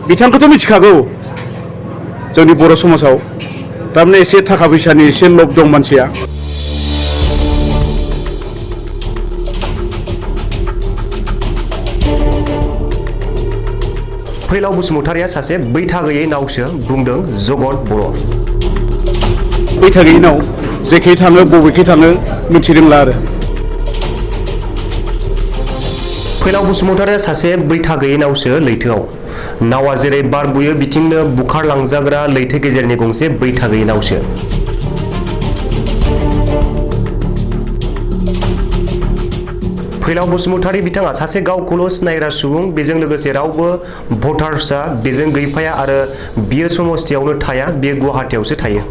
बिथांखौथ' मिथिखागौ जोंनि बर' समाजाव थारमाने एसे थाखा फैसानि एसे लब दं मानसिया। फैलाव बसुमतारिया सासे बैथा गैयै नावसो बुंदों जगत बर'। बैथा गैयै नाव जेखै थाङो बबेखै थाङो मिथिरोंला आरो। फैलाव बसुमतारिया सासे बैथा गैयै नावसो लैथोआव। नावा जेरै बार बुयो बिथिंनो बुखारलांजाग्रा लैथो गेजेरनि गंसे बैथा गैयै नावसो। फैलाव बसुमतारि बिथाङा सासे गावखौल' सिनायग्रा सुबुं, बेजों लोगोसे रावबो भटार्सआ बेजों गैफाया आरो बियो समस्तियावनो थाया, बियो गुवाहाटीयावसो थायो।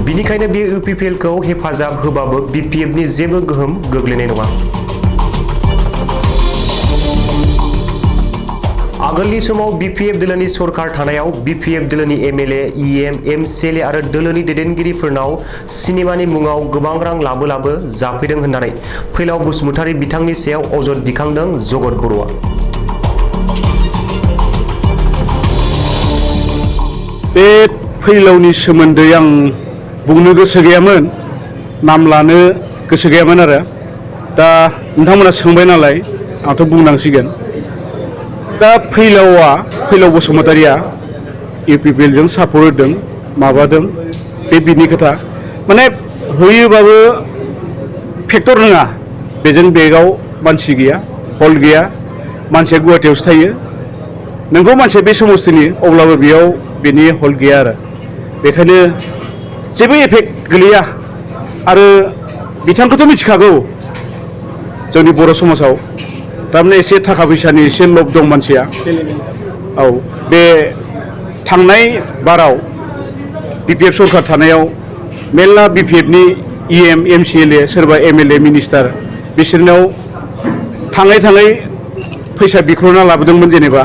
बिनिखायनो बे इउपिपिएलखौ हेफाजाब होबाबो बिपिएफनि जेबो गोहोम गोग्लैनाय नङा। आगोलनि समाव बिपिएफ दोलोनि सरकार थानायाव बिपिएफ दोलोनि एमएलए, इएम, एमसिएलए आरो दोलोनि दैदेनगिरिफोरनाव सिनेमानि मुङाव गोबां रां लाबो जाफैदों होननानै फैलाव बसुमतारि बिथांनि सायाव अजद दिखांदों जगत बर'आ। बे फैलावनि सोमोन्दै आं बुंनो गोसो गैयामोन, नाम लानो गोसो गैयामोन आरो दा नोंथांमोना सोंबाय नालाय आंथ' बुंनांसिगोन। दा फैलाव बसुमतारिया इउपिपिएलजों सापर्ट होदों माबादों बे बिनि खोथा, माने होयोबाबो फेक्टर नङा। बेजों बेगाव मानसि गैया, हल गैया, मानसिया गुवाहाटीयावसो थायो। नोंगौ मानसिया बे समस्तिनि, अब्लाबो बेयाव बेनि हल गैया आरो बेखायनो जेबो एफेक्ट गोलैया। आरो बिथांखौथ' मिथिखागौ जोंनि बर' समाजाव थारमाने एसे थाखा फैसानि एसे लब दं मानसिया। औ, बे थांनाय बाराव बिपिएफ सरकार थानायाव मेरला बिपिएफनि इएम, एमसिएलए, सोरबा एमएलए, मिनिस्टार बिसोरनाव थाङै फैसा बिख्ल'ना लाबोदोंमोन जेनेबा।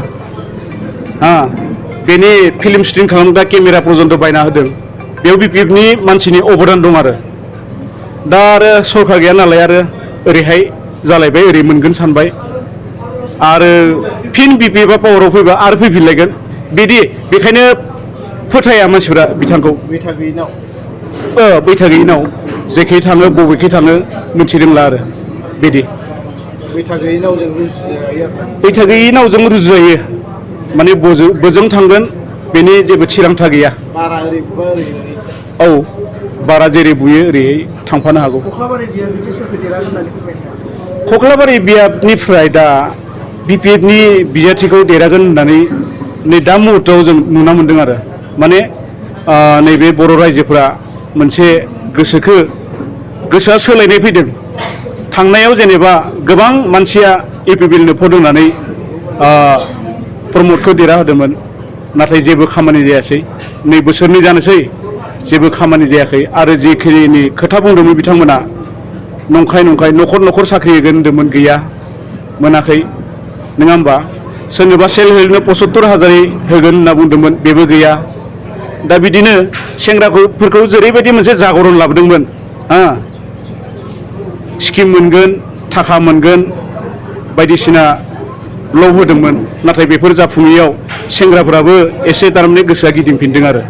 बेनि फिल्म शुटिं खालामग्रा केमेरा पर्यन्त बायना होदों। बेयाव बिपिएफनि मानसिनि अबदान दं आरो दा आरो सरकार गैया नालाय आरो ओरैहाय जालायबाय, ओरै मोनगोन सानबाय आरो फिन बिपिएफआ पावाराव फैबा आरो फैफिनलायगोन बिदि। बेखायनो फोथाया मानसिफोरा बिथांखौ। बैथा गैयै नाव जेखै थाङो बबेखै थाङो मिथिरोंला आरो बिदि। बैथा गैयै नावजों रुजुजायो, माने बोजों थांगोन बेनि जेबो थिरांथा गैया। औ, बारा जेरै बुयो ओरैहाय थांफानो हागौ। खख्लाबारि बियाबनिफ्राय दा बिपिएफनि बिजाथिखौ देरहागोन होननानै नै दा मुहुर्तआव जों नुना मोन्दों आरो माने नैबे बर' रायजोफोरा मोनसे गोसोआ सोलायनाय फैदों। थांनायाव जेनेबा गोबां मानसिया इउपिपिएलनो भट होनानै प्रमदखौ देरहाहोदोंमोन, नाथाय जेबो खामानि जायासै। 2 बोसोरनि जानोसै जेबो खामानि जायाखै। आरो जिखिनि खोथा बुंदोंमोन बिथांमोना नंखाय न'खर साख्रि होगोन होन्दोंमोन, गैया, मोनाखै, नङा होमबा? सोरनोबा सेल्फ हेल्पनो 75,000 होगोन होनना बुंदोंमोन, बेबो गैया। दा बिदिनो सेंग्राफोरखौ जेरैबायदि मोनसे जागरण लाबोदोंमोन, स्किम मोनगोन, थाखा मोनगोन, बायदिसिना लब होदोंमोन, नाथाय बेफोर जाफुङैयाव सेंग्राफोराबो एसे थारमाने गोसोआ गिदिंफिनदों आरो